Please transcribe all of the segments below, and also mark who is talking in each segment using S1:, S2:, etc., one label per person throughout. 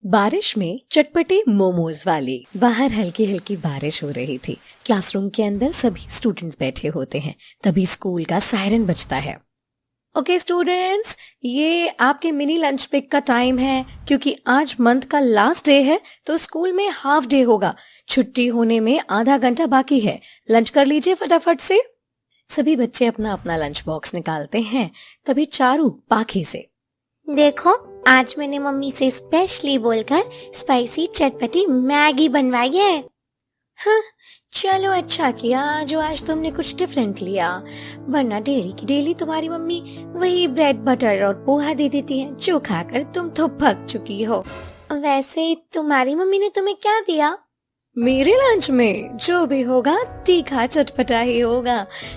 S1: बारिश में चटपटे मोमोज वाली। बाहर हल्की हल्की बारिश हो रही थी। क्लासरूम के अंदर सभी स्टूडेंट्स बैठे होते हैं। तभी स्कूल का सायरन बजता है। ओके स्टूडेंट्स, ये आपके मिनी लंच ब्रेक का टाइम है। क्योंकि आज मंथ का लास्ट डे है तो स्कूल में हाफ डे होगा। छुट्टी होने में आधा घंटा बाकी है। लंच कर लीजिए फटाफट से। सभी बच्चे अपना अपना लंच बॉक्स निकालते हैं। तभी चारू पाखी से,
S2: देखो, आज मैंने मम्मी से स्पेशली बोलकर स्पाइसी चटपटी मैगी बनवाई है। हाँ, चलो अच्छा किया जो आज तुमने कुछ डिफरेंट लिया, वरना डेली की डेली तुम्हारी मम्मी वही ब्रेड बटर और पोहा दे देती है जो खाकर तुम तो पक चुकी हो। वैसे तुम्हारी मम्मी ने तुम्हें क्या दिया?
S1: मेरे लंच में जो भी होगा तीखा चटपटा ही होगा।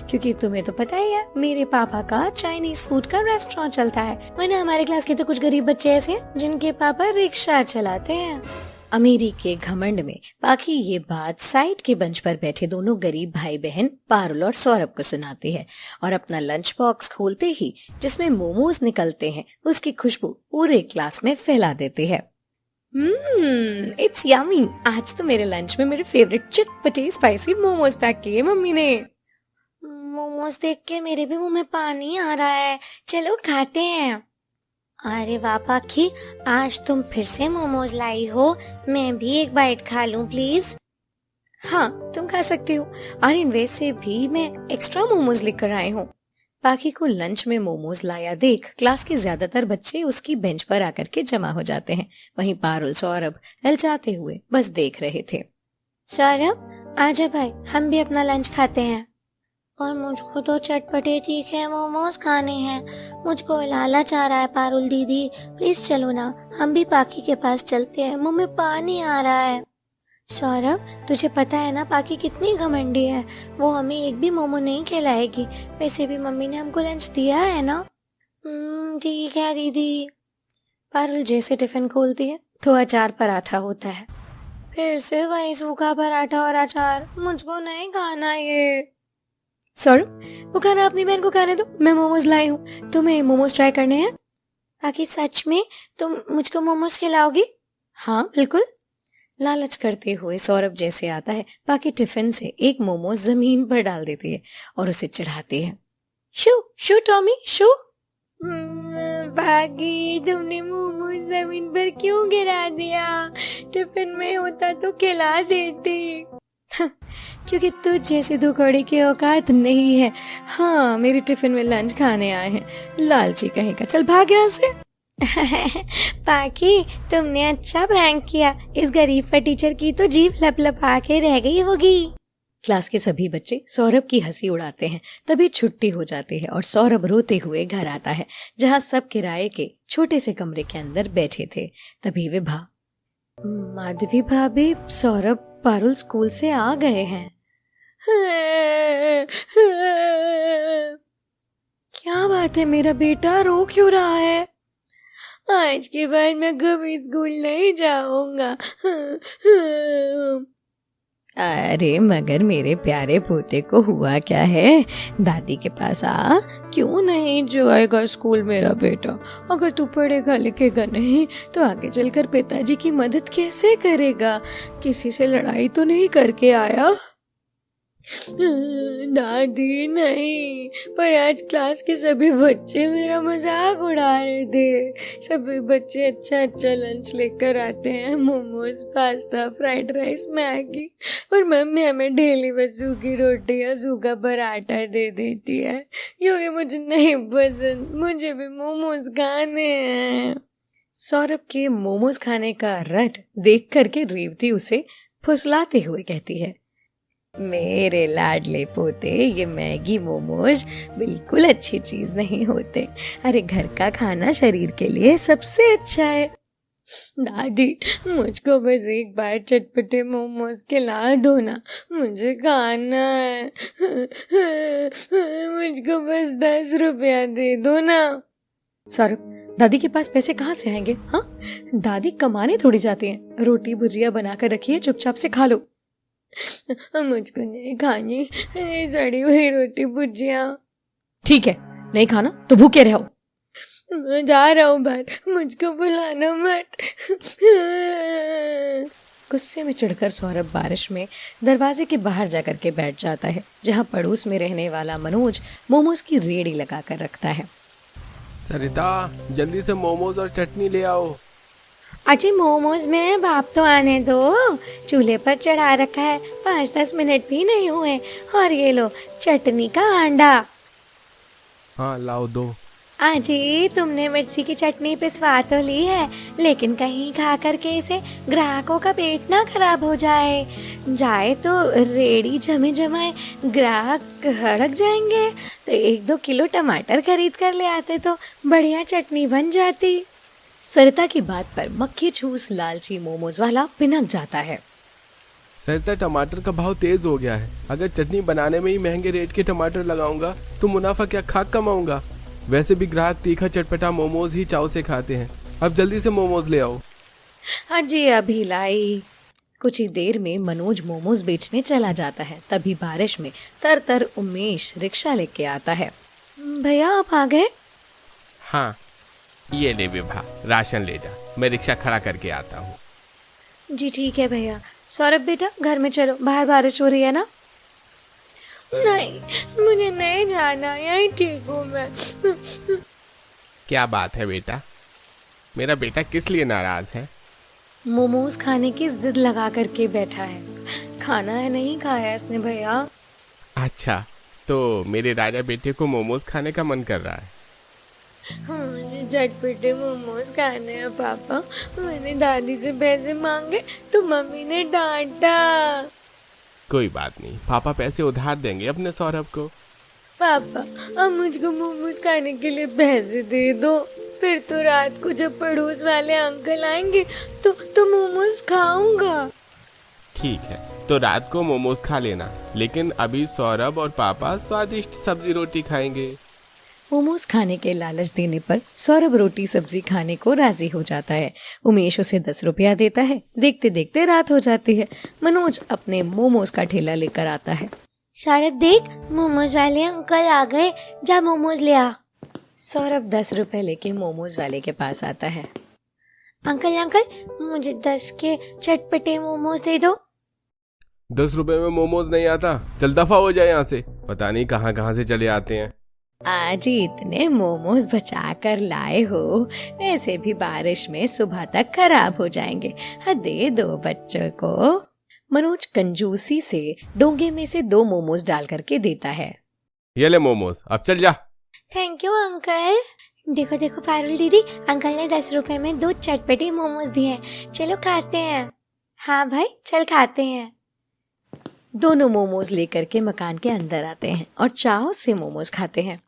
S1: क्योंकि तुम्हें तो पता ही है मेरे पापा का चाइनीज फूड का रेस्टोरेंट चलता है। वरना हमारे क्लास के तो कुछ गरीब बच्चे ऐसे हैं जिनके पापा रिक्शा चलाते हैं। अमीरी के घमंड में पाखी ये बात साइड के बेंच पर बैठे दोनों गरीब भाई बहन पारुल और सौरभ को सुनाती है। और अपना लंच बॉक्स खोलते ही जिसमें मोमोज निकलते हैं उसकी खुशबू पूरे क्लास में फैला देते हैं। It's yummy. आज तो मेरे लंच में मेरे फेवरेट चटपटे स्पाइसी मोमोज पैक किए मम्मी ने।
S2: मोमोज देख के मेरे भी मुंह में पानी आ रहा है। चलो खाते हैं। अरे वाह पाखी, आज तुम फिर से मोमोज लाई हो। मैं भी एक बाइट खा लूं प्लीज?
S1: हाँ, तुम खा सकती हो। और वैसे भी मैं एक्स्ट्रा मोमोज लेकर आई हूँ। पाखी को लंच में मोमोज लाया देख क्लास के ज्यादातर बच्चे उसकी बेंच पर आकर के जमा हो जाते हैं। वहीं पारुल सौरभ ललचाते हुए बस देख रहे थे।
S2: सौरभ, आजा भाई, हम भी अपना लंच खाते हैं। और मुझको तो चटपटे तीखे मोमोज खाने हैं। मुझको लालच आ रहा है पारुल दीदी, प्लीज चलो ना, हम भी पाखी के पास चलते हैं। मुंह में पानी आ रहा है। सौरभ, तुझे पता है ना पाखी कितनी घमंडी है। वो हमें एक भी मोमो नहीं खिलाएगी। वैसे भी मम्मी ने हमको लंच दिया है ना। ठीक है दीदी।
S1: पारुल जैसे टिफिन खोलती है तो अचार पराठा होता है।
S2: फिर से वही सूखा पराठा और अचार, मुझको नहीं खाना ये।
S1: सौरभ, वो खाना अपनी बहन को खाने दो, मैं मोमोज लाई हूँ। तुम्हें मोमोज ट्राई करने हैं?
S2: बाकी सच में तुम मुझको मोमोज खिलाओगी?
S1: हाँ बिल्कुल। लालच करते हुए सौरभ जैसे आता है बाकी टिफिन से एक मोमोज जमीन पर डाल देती है और उसे चढ़ाती है। शू शू टॉमी शू।
S2: भागी, तुमने मोमोज जमीन पर क्यों गिरा दिया? टिफिन में होता तो खिला देती।
S1: क्योंकि तुझ जैसे दो कौड़ी की औकात नहीं है। हाँ, मेरे टिफिन में लंच खाने आए हैं, लालची कहीं का। चल भाग यहाँ से।
S2: पाखी, तुमने अच्छा प्रैंक किया। इस गरीब टीचर की तो जीभ लपलपा के रह गई होगी।
S1: क्लास के सभी बच्चे सौरभ की हंसी उड़ाते हैं। तभी छुट्टी हो जाती है और सौरभ रोते हुए घर आता है जहाँ सब किराए के छोटे से कमरे के अंदर बैठे थे। तभी विभा, माधवी भाभी, सौरभ पारुल स्कूल से आ गए हैं। क्या बात है मेरा बेटा, रो क्यों रहा है?
S2: आज के बाद मैं कभी स्कूल नहीं जाऊंगा।
S1: अरे मगर मेरे प्यारे पोते को हुआ क्या है? दादी के पास आ। क्यों नहीं जाएगा स्कूल मेरा बेटा? अगर तू पढ़ेगा लिखेगा नहीं तो आगे चलकर पिताजी की मदद कैसे करेगा? किसी से लड़ाई तो नहीं करके आया?
S2: दादी नहीं, पर आज क्लास के सभी बच्चे मेरा मजाक उड़ा रहे थे। सभी बच्चे अच्छा अच्छा लंच लेकर आते हैं, momos, pasta, fried rice, Maggi. पर मम्मी हमें डेली बस सूखी रोटी या सूखा पराठा दे देती है क्योंकि मुझे नहीं पसंद। मुझे भी मोमोज खाने हैं।
S1: सौरभ के मोमोज खाने का रट देख करके रेवती उसे फुसलाते हुए कहती है, मेरे लाडले पोते, ये मैगी मोमोज बिल्कुल अच्छी चीज नहीं होते। अरे घर का खाना शरीर के लिए सबसे अच्छा है।
S2: दादी, मुझको बस एक बार चटपटे मोमोज खिला दो ना, मुझे खाना है। मुझको बस 10 रुपया दे दो ना।
S1: सौरभ, दादी के पास पैसे कहाँ से आएंगे? हाँ, दादी कमाने थोड़ी जाती हैं। रोटी भुजिया बनाकर रखिए, चुपचाप से खा लो।
S2: मुझको नहीं खानी सड़ी हुई रोटी भुजिया।
S1: ठीक है, नहीं खाना तो भूखे रहो।
S2: मैं जा रहा हूँ बाहर, मुझको बुलाना मत।
S1: गुस्से में चिढ़कर सौरभ बारिश में दरवाजे के बाहर जाकर के बैठ जाता है, जहाँ पड़ोस में रहने वाला मनोज मोमोज की रेड़ी लगा कर रखता है।
S3: सरिता, जल्दी से मोमोज और चटनी ले आओ।
S2: अजी मोमोज में भाप तो आने दो, चूल्हे पर चढ़ा रखा है, 5-10 मिनट भी नहीं हुए। और ये लो चटनी का अंडा।
S3: हाँ लाओ दो।
S2: अजी तुमने मिर्ची की चटनी पिसवा तो ली है, लेकिन कहीं खा करके इसे ग्राहकों का पेट ना खराब हो जाए तो रेड़ी जमे जमाए ग्राहक हड़क जाएंगे। तो 1-2 किलो टमाटर खरीद कर ले आते तो बढ़िया चटनी बन जाती।
S1: सरिता की बात पर मक्खी छूस लालची मोमोज वाला पिनक जाता है।
S3: सरिता, टमाटर का भाव तेज हो गया है। अगर चटनी बनाने में ही महंगे रेट के टमाटर लगाऊंगा तो मुनाफा क्या खाक कमाऊंगा। वैसे भी ग्राहक तीखा चटपटा मोमोज ही चाव से खाते हैं। अब जल्दी से मोमोज ले आओ।
S1: अजी अभी लाई। कुछ ही देर में मनोज मोमोज बेचने चला जाता है। तभी बारिश में तर उमेश रिक्शा लेके आता है।
S2: भैया आप आ गए?
S3: हाँ, ये ले विभा, राशन ले जा, मैं रिक्शा खड़ा करके आता हूँ।
S2: जी ठीक है भैया। सौरभ बेटा घर में चलो, बाहर बारिश हो रही है ना। नहीं, मुझे नहीं जाना, यही ठीक हूँ मैं।
S3: क्या बात है बेटा, मेरा बेटा किस लिए नाराज है?
S1: मोमोज खाने की जिद लगा करके बैठा है। खाना है नहीं खाया इसने भैया।
S3: अच्छा, तो मेरे राजा बेटे को मोमोज खाने का मन कर रहा है।
S2: मुझे झटपटे मोमोज खाने हैं पापा। मैंने दादी से पैसे मांगे तो मम्मी ने डांटा।
S3: कोई बात नहीं, पापा पैसे उधार देंगे अपने सौरभ को।
S2: पापा अब मुझको मोमोज खाने के लिए पैसे दे दो, फिर तो रात को जब पड़ोस वाले अंकल आएंगे तो मोमोज खाऊंगा।
S3: ठीक है, तो रात को मोमोज खा लेना, लेकिन अभी सौरभ और पापा स्वादिष्ट सब्जी रोटी खाएंगे।
S1: मोमोज खाने के लालच देने पर सौरभ रोटी सब्जी खाने को राजी हो जाता है। उमेश उसे 10 रुपया देता है। देखते देखते रात हो जाती है। मनोज अपने मोमोज का ठेला लेकर आता है।
S2: सौरभ देख, मोमोज वाले अंकल आ गए, जा मोमोज ले आ।
S1: सौरभ 10 रुपए लेके मोमोज वाले के पास आता है।
S2: अंकल मुझे 10 के चटपटे मोमोज दे दो।
S3: 10 रुपए में मोमोज नहीं आता, चल दफा हो जाए यहाँ से। पता नहीं कहाँ कहाँ से चले आते हैं।
S1: आज ही इतने मोमोज बचा कर लाए हो, वैसे भी बारिश में सुबह तक खराब हो जाएंगे। हाँ, दे दो बच्चों को। मनोज कंजूसी से डोंगे में से 2 मोमोज डाल करके देता है।
S3: ये ले मोमोज, अब चल जा।
S2: Thank you uncle. देखो पारुल दीदी, अंकल ने 10 रुपए में 2 चटपटे मोमोज दिए हैं, चलो खाते हैं। हाँ भाई चल खाते हैं।
S1: दोनों मोमोज लेकर के मकान के अंदर आते हैं और चाव से मोमोज खाते हैं।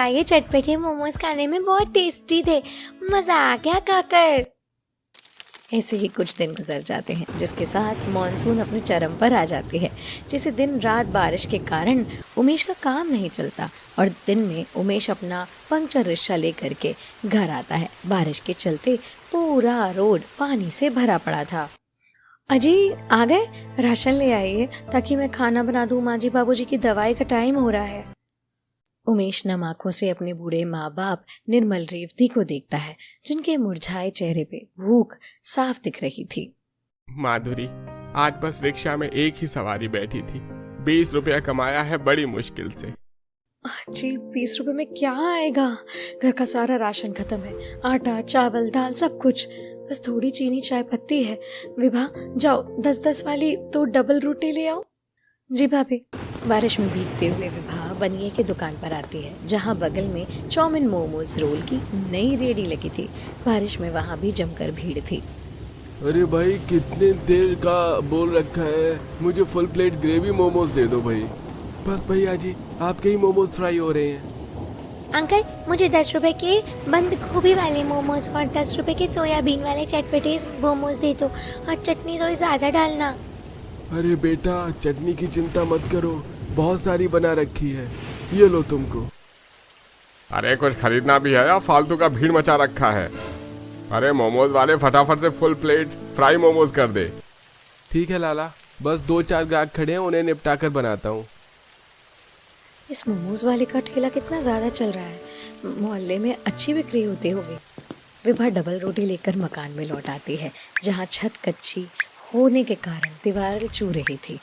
S2: ये चटपटे मोमोज खाने में बहुत टेस्टी थे, मजा आ गया खाकर।
S1: ऐसे ही कुछ दिन गुजर जाते हैं, जिसके साथ मॉनसून अपने चरम पर आ जाती है। जिसे दिन रात बारिश के कारण उमेश का काम नहीं चलता और दिन में उमेश अपना पंक्चर रिक्शा लेकर के घर आता है। बारिश के चलते पूरा रोड पानी से भरा पड़ा था। अजी आ गए, राशन ले आइए ताकि मैं खाना बना दूं। माँ जी बाबूजी की दवाई का टाइम हो रहा है। उमेश नम आंखों से अपने बूढ़े माँ बाप निर्मल रेवती को देखता है, जिनके मुरझाए चेहरे पे भूख साफ दिख रही थी।
S3: माधुरी, आज बस रिक्शा में एक ही सवारी बैठी थी, 20 रुपया कमाया है बड़ी मुश्किल से।
S1: जी 20 रुपए में क्या आएगा? घर का सारा राशन खत्म है, आटा चावल दाल सब कुछ, बस थोड़ी चीनी चाय पत्ती है। विभा जाओ 10-10 वाली 2 डबल रोटी ले आओ। जी भाभी। बारिश में भीगते हुए विभा बनिए की दुकान पर आती है, जहां बगल में चाउमीन मोमोज रोल की नई रेडी लगी थी। बारिश में वहां भी जमकर भीड़ थी।
S3: अरे भाई, कितने देर का बोल रखा है, मुझे फुल प्लेट ग्रेवी मोमोज दे दो भाई। बस भैया जी, आपके ही मोमोज फ्राई हो रहे हैं।
S2: अंकल मुझे 10 रुपए के बंद गोभी वाले मोमोज और 10 रुपए के सोयाबीन वाले चटपटे मोमोज दे दो, और चटनी थोड़ी ज्यादा डालना।
S3: अरे बेटा, चटनी की चिंता मत करो, बहुत सारी बना रखी है, ये लो तुमको। अरे कुछ खरीदना भी है या फालतू का भीड़ मचा रखा है? अरे मोमोज वाले फटाफट से फुल प्लेट फ्राई मोमोज कर दे। ठीक है लाला, बस 2-4 ग्राहक खड़े हैं, उन्हें निपटा कर बनाता हूँ।
S1: इस मोमोज वाले का ठेला कितना ज्यादा चल रहा है, मोहल्ले में अच्छी बिक्री होती होगी। विभा डबल रोटी लेकर मकान में लौट आती है, जहाँ छत कच्ची होने के कारण दीवार चू रही थी।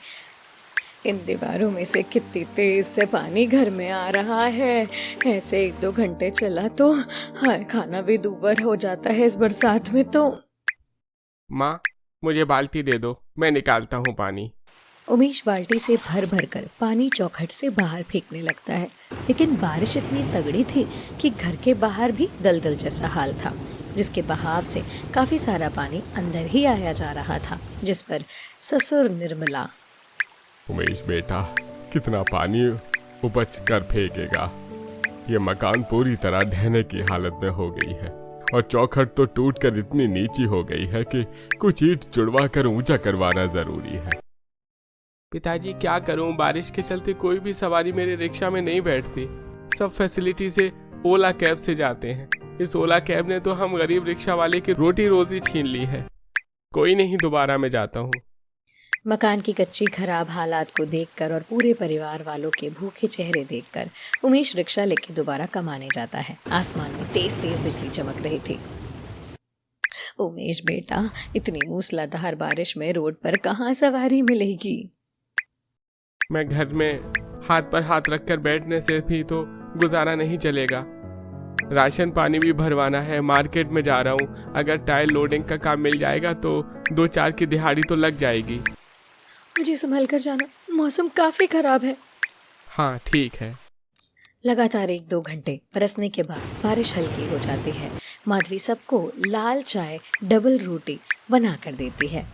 S1: इन दीवारों में से कितनी तेज से पानी घर में आ रहा है। ऐसे 1-2 घंटे चला तो हाय, खाना भी दूभर हो जाता है इस बरसात में तो।
S3: माँ, मुझे बाल्टी दे दो, मैं निकालता हूँ पानी।
S1: उमेश बाल्टी से भर भर कर पानी चौखट से बाहर फेंकने लगता है, लेकिन बारिश इतनी तगड़ी थी कि घर के बाहर भी दलदल जैसा हाल था, जिसके बहाव से काफी सारा पानी अंदर ही आया जा रहा था, जिस पर ससुर निर्मला,
S3: उमेश बेटा, कितना पानी उपज कर फेंकेगा। ये मकान पूरी तरह ढहने की हालत में हो गई है और चौखट तो टूटकर इतनी नीची हो गई है कि कुछ ईंट जुड़वा कर ऊंचा करवाना जरूरी है। पिताजी, क्या करूं, बारिश के चलते कोई भी सवारी मेरे रिक्शा में नहीं बैठती। सब फैसिलिटी से ओला कैब से जाते हैं। इस ओला कैब ने तो हम गरीब रिक्शा वाले की रोटी रोजी छीन ली है। कोई नहीं, दोबारा मैं जाता हूँ।
S1: मकान की कच्ची खराब हालात को देखकर और पूरे परिवार वालों के भूखे चेहरे देखकर उमेश रिक्शा लेके दोबारा कमाने जाता है। आसमान में तेज तेज बिजली चमक रही थी। उमेश बेटा, इतनी मूसलाधार बारिश में रोड पर कहाँ सवारी मिलेगी?
S3: मैं घर में हाथ पर हाथ रखकर बैठने से भी तो गुजारा नहीं चलेगा। राशन पानी भी भरवाना है, मार्केट में जा रहा हूँ। अगर टायर लोडिंग का काम मिल जाएगा तो 2-4 की दिहाड़ी तो लग जाएगी।
S1: मुझे संभल कर जाना, मौसम काफी खराब है।
S3: हाँ ठीक है।
S1: लगातार 1-2 घंटे बरसने के बाद बारिश हल्की हो जाती है। माधवी सबको लाल चाय डबल रोटी बना कर देती है।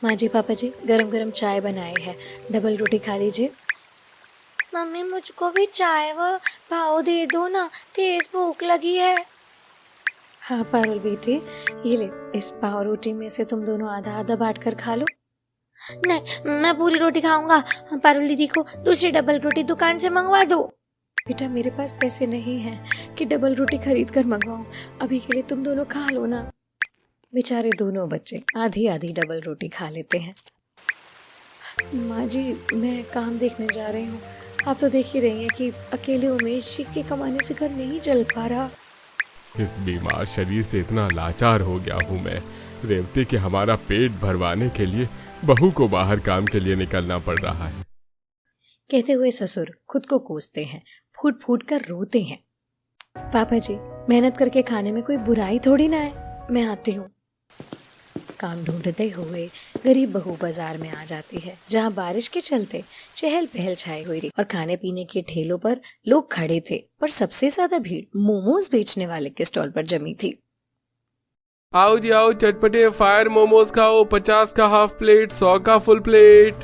S1: माँ जी, पापा जी, गरम गरम चाय बनाए है, डबल रोटी खा लीजिए।
S2: मम्मी, मुझको भी चाय व पाव दे दो ना, तेज भूख लगी है।
S1: हाँ पारुल बेटे, ये ले, इस पाव रोटी में से तुम दोनों आधा आधा बांट कर खा लो।
S2: नहीं, मैं पूरी रोटी खाऊंगा। पारुल दीदी को दूसरी डबल रोटी दुकान से मंगवा दो।
S1: बेटा, मेरे पास पैसे नहीं हैं कि डबल रोटी खरीद कर मंगवाऊं। अभी के लिए तुम दोनों खा लो ना। बेचारे दोनों बच्चे आधी आधी डबल रोटी खा लेते हैं। माँ जी, मैं काम देखने जा रही हूँ। आप तो देख ही रही हैं कि अकेले उमेश जी के कमाने से घर नहीं चल पा रहा।
S3: इस बीमार शरीर से इतना लाचार हो गया हूँ मैं, रेवती, कि हमारा पेट भरवाने के लिए बहू को बाहर काम के लिए निकलना पड़ रहा है।
S1: कहते हुए ससुर खुद को कोसते हैं, फूट फूट कर रोते हैं। पापा जी, मेहनत करके खाने में कोई बुराई थोड़ी ना है, मैं आती हूँ। काम ढूंढते हुए गरीब बहू बाजार में आ जाती है, जहाँ बारिश के चलते चहल पहल छाई हुई थी और खाने पीने के ठेलों पर लोग खड़े थे, पर सबसे ज्यादा भीड़ मोमोज बेचने वाले के स्टॉल पर जमी थी।
S3: आओ जी आओ, चटपटे फायर मोमोज खाओ, 50 का हाफ प्लेट, 100 का फुल प्लेट।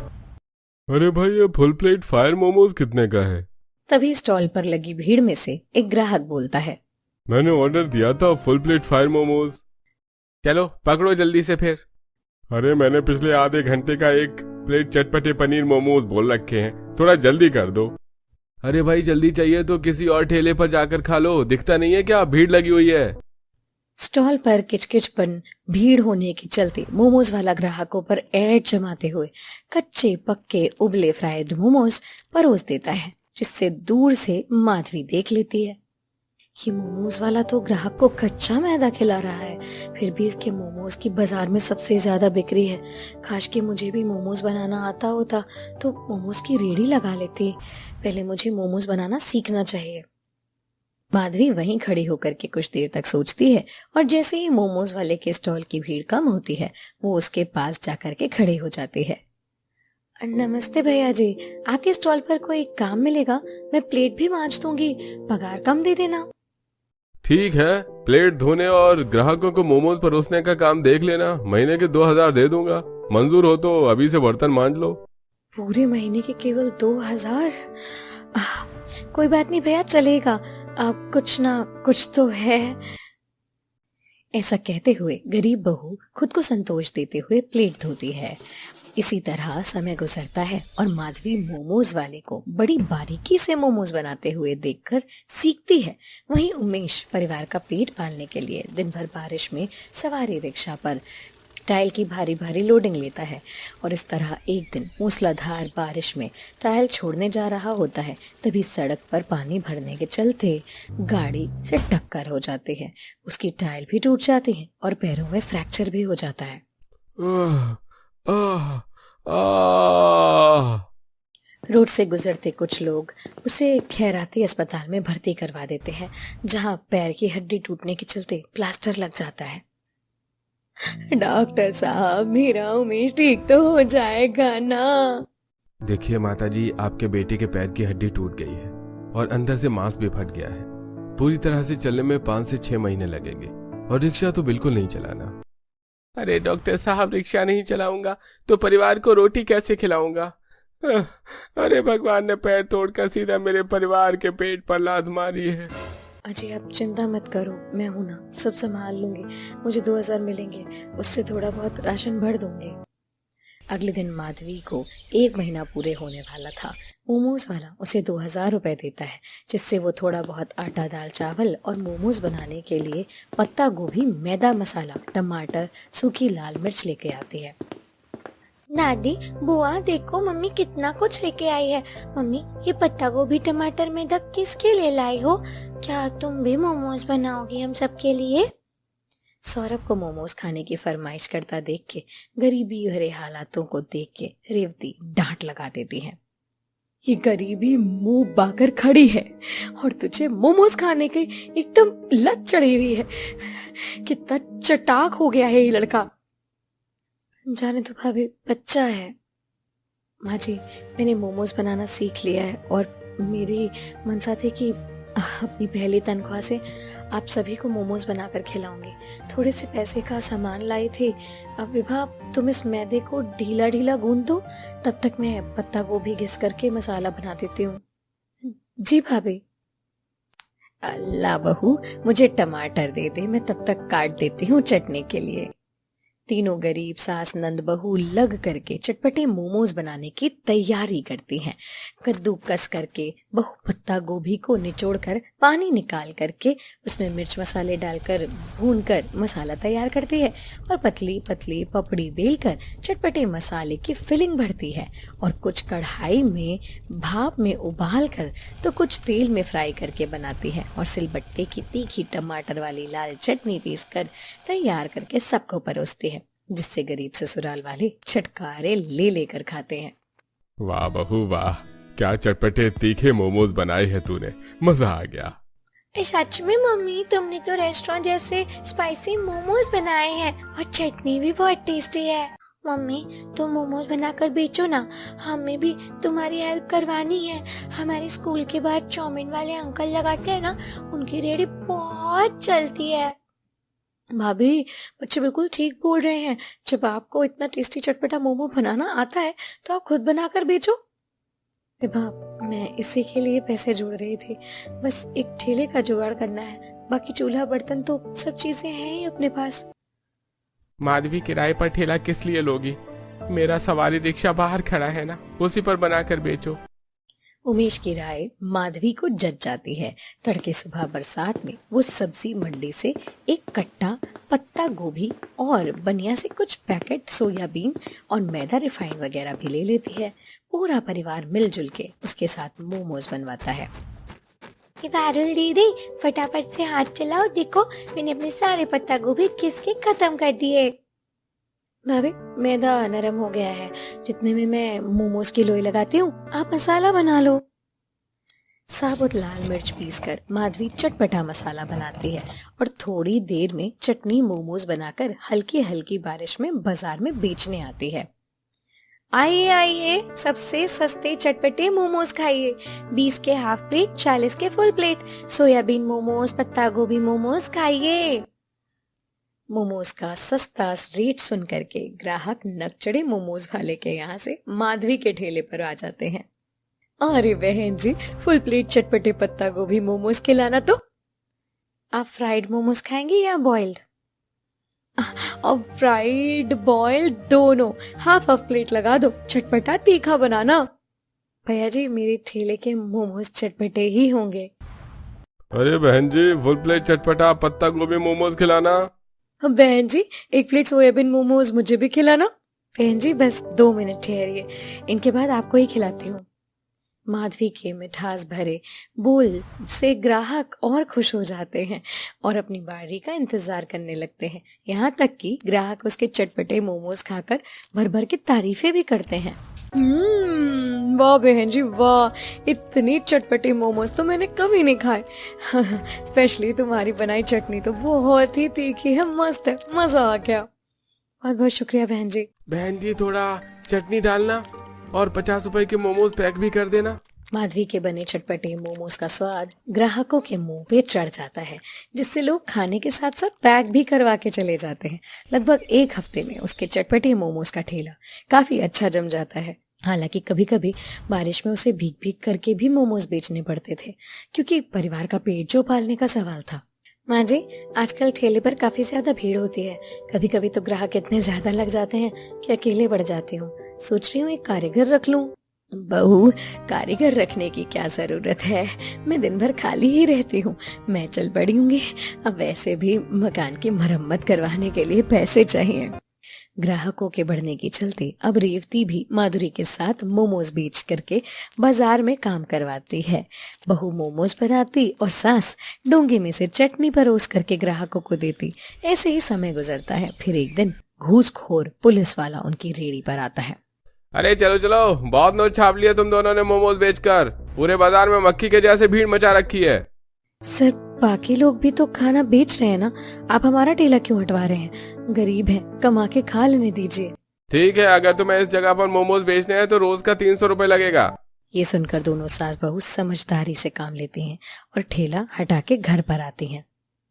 S3: अरे भाई, ये फुल प्लेट फायर मोमोज कितने का है?
S1: तभी स्टॉल पर लगी भीड़ में से एक ग्राहक बोलता है,
S3: मैंने ऑर्डर दिया था फुल प्लेट फायर मोमोज। चलो पकड़ो जल्दी से फिर। अरे मैंने पिछले आधे घंटे का 1 प्लेट चटपटे पनीर मोमोज बोल रखे हैं, थोड़ा जल्दी कर दो। अरे भाई, जल्दी चाहिए तो किसी और ठेले पर जाकर खा लो, दिखता नहीं है क्या भीड़ लगी हुई है?
S1: स्टॉल पर किचकिचपन भीड़ होने के चलते मोमोज वाला ग्राहकों पर ऐड जमाते हुए कच्चे पक्के उबले फ्राइड मोमोज परोस देता है, जिससे दूर से माधवी देख लेती है। ये मोमोज वाला तो ग्राहक को कच्चा मैदा खिला रहा है, फिर भी इसके मोमोज की बाजार में सबसे ज्यादा बिक्री है। काश कि मुझे भी मोमोज बनाना आता होता तो मोमोज की रेहड़ी लगा लेती। पहले मुझे मोमोज बनाना सीखना चाहिए। माधवी वहीं खड़ी होकर के कुछ देर तक सोचती है और जैसे ही मोमोज वाले के स्टॉल की भीड़ कम होती है, वो उसके पास जाकर के खड़े हो जाती है। नमस्ते भैया जी, आपके स्टॉल पर कोई काम मिलेगा? मैं प्लेट भी मांज दूंगी, पगार कम दे देना।
S3: ठीक है, प्लेट धोने और ग्राहकों को मोमोज परोसने का काम देख लेना, महीने के 2000 दे दूंगा। मंजूर हो तो अभी से बर्तन मांज लो।
S1: पूरे महीने के केवल 2000? कोई बात नहीं भैया, चलेगा। अब कुछ ना कुछ तो है। ऐसा कहते हुए गरीब बहू खुद को संतोष देते हुए प्लेट धोती है। इसी तरह समय गुजरता है और माधवी मोमोज वाले को बड़ी बारीकी से मोमोज बनाते हुए देखकर सीखती है। वहीं उमेश परिवार का पेट पालने के लिए दिन भर बारिश में सवारी रिक्शा पर टाइल की भारी भारी लोडिंग लेता है। और इस तरह एक दिन मूसलाधार बारिश में टाइल छोड़ने जा रहा होता है, तभी सड़क पर पानी भरने के चलते गाड़ी से टक्कर हो जाती है। उसकी टाइल भी टूट जाती है और पैरों में फ्रैक्चर भी हो जाता है।
S3: आह, आह, आह।
S1: रोड से गुजरते कुछ लोग उसे खैराती अस्पताल में भर्ती करवा देते हैं, जहां पैर की हड्डी टूटने के चलते प्लास्टर लग जाता है। डॉक्टर साहब, मेरा उमेश ठीक तो हो जाएगा ना?
S3: देखिए माता जी, आपके बेटे के पैर की हड्डी टूट गई है और अंदर से मांस भी फट गया है। पूरी तरह से चलने में 5 से 6 महीने लगेंगे और रिक्शा तो बिल्कुल नहीं चलाना। अरे डॉक्टर साहब, रिक्शा नहीं चलाऊंगा तो परिवार को रोटी कैसे खिलाऊंगा? अरे भगवान ने पैर तोड़कर सीधा मेरे परिवार के पेट पर लात मारी है।
S1: अजय, आप चिंता मत करो, मैं हूं ना, सब संभाल लूंगी। मुझे 2000 मिलेंगे, उससे थोड़ा बहुत राशन भर दूंगी। अगले दिन माधवी को 1 महीना पूरे होने वाला था। मोमोज वाला उसे 2000 रुपए देता है, जिससे वो थोड़ा बहुत आटा, दाल, चावल और मोमोज बनाने के लिए पत्ता गोभी, मैदा, मसाला, टमाटर, सूखी लाल मिर्च लेके आती है।
S2: दादी, बुआ देखो मम्मी कितना कुछ लेके आई है। मम्मी, ये पत्ता गोभी, टमाटर, मैदा किसके लिए लाई हो? क्या तुम भी मोमोज बनाओगी हम सबके लिए?
S1: सौरभ को मोमोज खाने की फरमाइश करता देख के, गरीबी भरे हालातों को देख के रेवती डांट लगा देती है। ये गरीबी मुंह बाकर खड़ी है और तुझे मोमोज खाने की एकदम लत चढ़ी हुई है। कितना चटाक हो गया है ये लड़का। जाने तो भाभी, बच्चा है। माँ जी, मैंने मोमोज बनाना सीख लिया है और मेरी मनसा थी कि अपनी पहली तनख्वाह से आप सभी को मोमोज बनाकर खिलाऊंगी। थोड़े से पैसे का सामान लाई थी। अब विभा, तुम इस मैदे को ढीला ढीला गूंद दो, तब तक मैं पत्ता गोभी घिस करके मसाला बना देती हूँ। जी भाभी। अल्लाह बहू, मुझे टमाटर दे दे, मैं तब तक काट देती हूँ चटनी के लिए। तीनों गरीब सास नंद बहू लग करके चटपटे मोमोज बनाने की तैयारी करती हैं। कद्दूकस करके बहू पत्ता गोभी को निचोड़कर पानी निकाल करके उसमें मिर्च मसाले डालकर भूनकर मसाला तैयार करती है और पतली पतली पपड़ी बेलकर चटपटे मसाले की फिलिंग भरती है और कुछ कढ़ाई में भाप में उबाल कर तो कुछ तेल में फ्राई करके बनाती है और सिलबट्टे की तीखी टमाटर वाली लाल चटनी पीस कर तैयार करके सबको परोसती है, जिससे गरीब ससुराल वाले छटकारे ले लेकर खाते हैं।
S3: वाह बहू वाह, क्या चटपटे तीखे मोमोज बनाए हैं तूने, मजा आ गया।
S2: सच में मम्मी, तुमने तो रेस्टोरेंट जैसे स्पाइसी मोमोज बनाए हैं और चटनी भी बहुत टेस्टी है। मम्मी, तुम मोमोज बनाकर बेचो ना, हमें भी तुम्हारी हेल्प करवानी है। हमारे स्कूल के बाहर चाउमीन वाले अंकल लगाते हैं ना, उनकी रेहड़ी बहुत चलती है।
S1: भाभी, बच्चे बिल्कुल ठीक बोल रहे हैं। जब आपको इतना टेस्टी चटपटा मोमो बनाना आता है तो आप खुद बनाकर बेचो। विभा, मैं इसी के लिए पैसे जोड़ रही थी। बस एक ठेले का जुगाड़ करना है, बाकी चूल्हा बर्तन तो सब चीजें हैं ही अपने पास।
S3: माधवी, किराए पर ठेला किस लिए लोगी? मेरा सवारी रिक्शा बाहर खड़ा है ना, उसी पर बनाकर बेचो।
S1: उमेश की राय माधवी को जच जाती है। तड़के सुबह बरसात में वो सब्जी मंडी से एक कट्टा पत्ता गोभी और बनिया से कुछ पैकेट सोयाबीन और मैदा रिफाइंड वगैरह भी ले लेती है। पूरा परिवार मिलजुल के उसके साथ मोमोज बनवाता है।
S2: पारुल दीदी, फटाफट से हाथ चलाओ, देखो मैंने अपने सारे पत्ता गोभी घिस के खत्म कर दिए।
S1: भाभी, मैदा नरम हो गया है, जितने में मैं मोमोज की लोई लगाती हूँ, आप मसाला बना लो। साबुत लाल मिर्च पीसकर माधवी चटपटा मसाला बनाती है और थोड़ी देर में चटनी मोमोज बनाकर हल्की हल्की बारिश में बाजार में बेचने आती है। आइए आइए, सबसे सस्ते चटपटे मोमोज खाइए। 20 के हाफ प्लेट, 40 के फुल प्लेट, सोयाबीन मोमोज, पत्ता गोभी मोमोज खाइए। मोमोज का सस्ता रेट सुन करके ग्राहक नकचड़े मोमोज वाले के यहाँ से माधवी के ठेले पर आ जाते हैं। अरे बहन जी, फुल प्लेट चटपटे पत्ता गोभी मोमोज खिलाना तो। आप फ्राइड मोमोज खाएंगे या बॉइल्ड? अब फ्राइड बॉइल्ड दोनों, हाफ प्लेट लगा दो, चटपटा तीखा बनाना। भैया जी, मेरे ठेले के मोमोज चटपटे ही होंगे।
S3: अरे बहन जी, फुल प्लेट चटपटा पत्ता गोभी मोमोज खिलाना।
S1: बहन जी, एक प्लेट सोयाबीन मोमोज मुझे भी खिलाना। बहन जी बस 2 मिनट ठहरिए, इनके बाद आपको ही खिलाती हूँ। माधवी के मिठास भरे बोल से ग्राहक और खुश हो जाते हैं और अपनी बारी का इंतजार करने लगते हैं। यहाँ तक कि ग्राहक उसके चटपटे मोमोज खाकर भर भर के तारीफें भी करते हैं। वाह बहन जी वाह, इतनी चटपटे मोमोज तो मैंने कभी नहीं खाए। स्पेशली तुम्हारी बनाई चटनी तो बहुत ही तीखी है, मस्त है, मजा आ गया। बहुत बहुत शुक्रिया बहन जी।
S3: बहन जी थोड़ा चटनी डालना और 50 रुपए के मोमोज पैक भी कर देना।
S1: माधवी के बने चटपटे मोमोज का स्वाद ग्राहकों के मुंह पे चढ़ जाता है, जिससे लोग खाने के साथ साथ पैक भी करवा के चले जाते हैं। लगभग 1 हफ्ते में उसके चटपटे मोमोज का ठेला काफी अच्छा जम जाता है। हालांकि कभी कभी बारिश में उसे भीग भीग करके भी मोमोज बेचने पड़ते थे, क्योंकि परिवार का पेट जो पालने का सवाल था। माँ जी, आजकल ठेले पर काफी ज्यादा भीड़ होती है। कभी कभी तो ग्राहक इतने ज्यादा लग जाते हैं कि अकेले बढ़ जाती हूँ। सोच रही हूँ एक कारीगर रख लूँ। बहू, कारीगर रखने की क्या जरूरत है, मैं दिन भर खाली ही रहती हूँ, मैं चल पड़ूंगी। अब वैसे भी मकान की मरम्मत करवाने के लिए पैसे चाहिए। ग्राहकों के बढ़ने के चलते अब रेवती भी माधुरी के साथ मोमोज बेच करके बाजार में काम करवाती है। बहू मोमोज बनाती और सास डोंगे में से चटनी परोस करके ग्राहकों को देती। ऐसे ही समय गुजरता है। फिर एक दिन घूसखोर पुलिस वाला उनकी रेहड़ी पर आता है।
S3: अरे चलो चलो, बहुत नोट छाप लिया तुम दोनों ने मोमोज बेचकर। पूरे बाजार में मक्खी के जैसे भीड़ मचा रखी है।
S1: सर, बाकी लोग भी तो खाना बेच रहे हैं ना, आप हमारा ठेला क्यों हटवा रहे हैं? गरीब हैं, कमा के खा लेने दीजिए।
S3: ठीक है, अगर तुम्हें इस जगह पर मोमोज बेचने हैं तो रोज का 300 रुपए लगेगा।
S1: ये सुनकर दोनों सास बहू समझदारी से काम लेती हैं और ठेला हटा के घर पर आती हैं।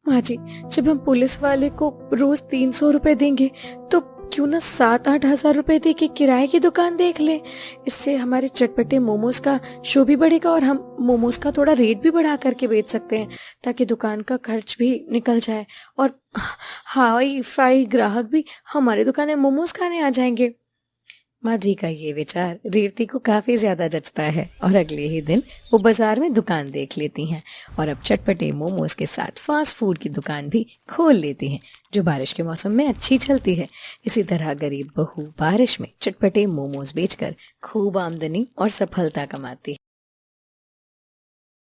S1: माँ जी, जब हम पुलिस वाले को रोज 300 रुपए देंगे तो क्यों ना 7-8 हजार रुपए दे के किराए की दुकान देख ले। इससे हमारे चटपटे मोमोज का शो भी बढ़ेगा और हम मोमोज का थोड़ा रेट भी बढ़ा करके बेच सकते हैं, ताकि दुकान का खर्च भी निकल जाए और हाई फ्राई ग्राहक भी हमारे दुकान में मोमोज खाने आ जाएंगे। माधवी का ये विचार रेवती को काफी ज्यादा जचता है और अगले ही दिन वो बाजार में दुकान देख लेती हैं और अब चटपटे मोमोज के साथ फास्ट फूड की दुकान भी खोल लेती हैं, जो बारिश के मौसम में अच्छी चलती है। इसी तरह गरीब बहू बारिश में चटपटे मोमोज बेचकर खूब आमदनी और सफलता कमाती है।